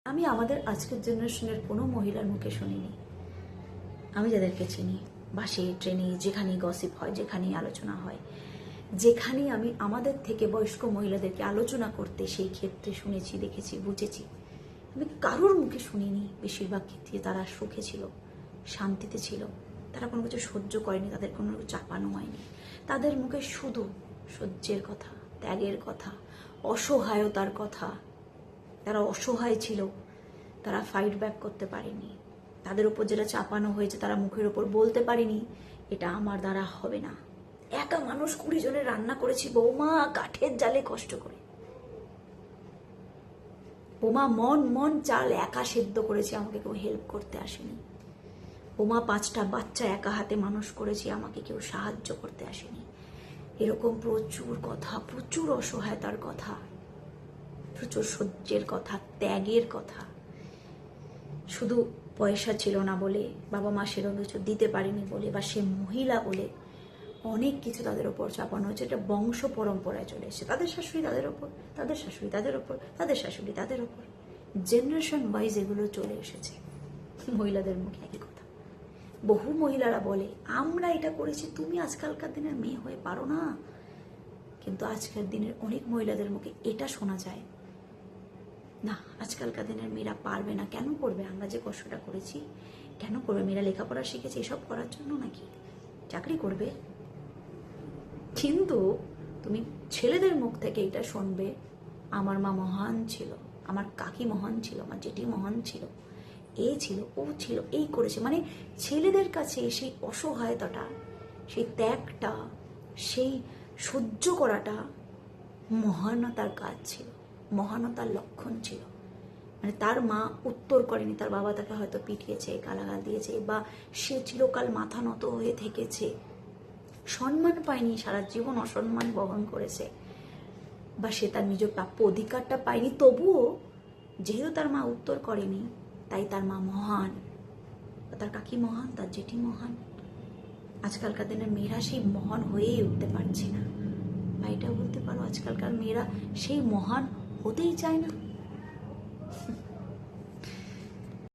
আমি আমাদের আজকের জেনারেশনের কোনো মহিলার মুখে শুনিনি। আমি যাদেরকে চিনি, বাসে ট্রেনে যেখানেই গসিপ হয়, যেখানেই আলোচনা হয়, যেখানেই আমি আমাদের থেকে বয়স্ক মহিলাদেরকে আলোচনা করতে সেই ক্ষেত্রে শুনেছি, দেখেছি, বুঝেছি, আমি কারোর মুখে শুনিনি বেশিরভাগ ক্ষেত্রে তারা সুখে ছিল, শান্তিতে ছিল, তারা কোনো কিছু সহ্য করেনি, তাদের কোনো কিছু চাপানো হয়নি। তাদের মুখে শুধু সহ্যের কথা, ত্যাগের কথা, অসহায়তার কথা। তারা অসহায় ছিল, তারা ফাইট ব্যাক করতে পারেনি, তাদের উপর যেটা চাপানো হয়েছে তারা মুখের ওপর বলতে পারেনি এটা আমার দ্বারা হবে না। একা মানুষ 20 জনের রান্না করেছি বৌমা, কাঠের জালে কষ্ট করে। বৌমা মন মন চাল একা সেদ্ধ করেছি, আমাকে কেউ হেল্প করতে আসেনি। বৌমা 5টা বাচ্চা একা হাতে মানুষ করেছি, আমাকে কেউ সাহায্য করতে আসেনি। এরকম প্রচুর কথা, প্রচুর অসহায়তার কথা, প্রচুর সহ্যের কথা, ত্যাগের কথা। শুধু পয়সা ছিল না বলে, বাবা মা সেরকম কিছু দিতে পারেনি বলে, বা সে মহিলা বলে অনেক কিছু তাদের ওপর চাপানো হয়েছে। এটা বংশ পরম্পরায় চলে এসেছে। তাদের শাশুড়ি তাদের ওপর, তাদের শাশুড়ি তাদের ওপর, তাদের শাশুড়ি তাদের ওপর, জেনারেশন ওয়াইজ এগুলো চলে এসেছে। মহিলাদের মুখে একই কথা। বহু মহিলারা বলে আমরা এটা করেছি, তুমি আজকালকার দিনের মেয়ে হয়ে পারো না। কিন্তু আজকের দিনের অনেক মহিলাদের মুখে এটা শোনা যায়, না আজকালকার দিনের মেয়েরা পারবে না। কেন করবে? আমরা যে কষ্টটা করেছি কেন করবে? মেয়েরা লেখাপড়া শিখেছে এসব করার জন্য নাকি? চাকরি করবে। কিন্তু তুমি ছেলেদের মুখ থেকে এটা শুনবে আমার মা মহান ছিল, আমার কাকি মহান ছিল, আমার জেঠি মহান ছিল, এ ছিল, ও ছিল, এই করেছে। মানে ছেলেদের কাছে সেই অসহায়তাটা, সেই ত্যাগটা, সেই সহ্য করাটা মহানতার কাজ ছিল, মহানতার লক্ষণ ছিল। মানে তার মা উত্তর করেনি, তার বাবা তাকে হয়তো পিটিয়েছে, গালাগাল দিয়েছে, বা সে চিরকাল মাথা নত হয়ে থেকেছে, সম্মান পায়নি, সারা জীবন অসম্মান বহন করেছে, বা সে তার নিজ প্রাপ্য অধিকারটা পায়নি। তবুও যেহেতু তার মা উত্তর করেনি, তাই তার মা মহান, তার কাকি মহান, তার জেঠি মহান। আজকালকার দিনের মেয়েরা সেই মহান হয়েই উঠতে পারছে না, বা এটা বলতে পারো আজকালকার মেয়েরা সেই মহান হতেই চায় না।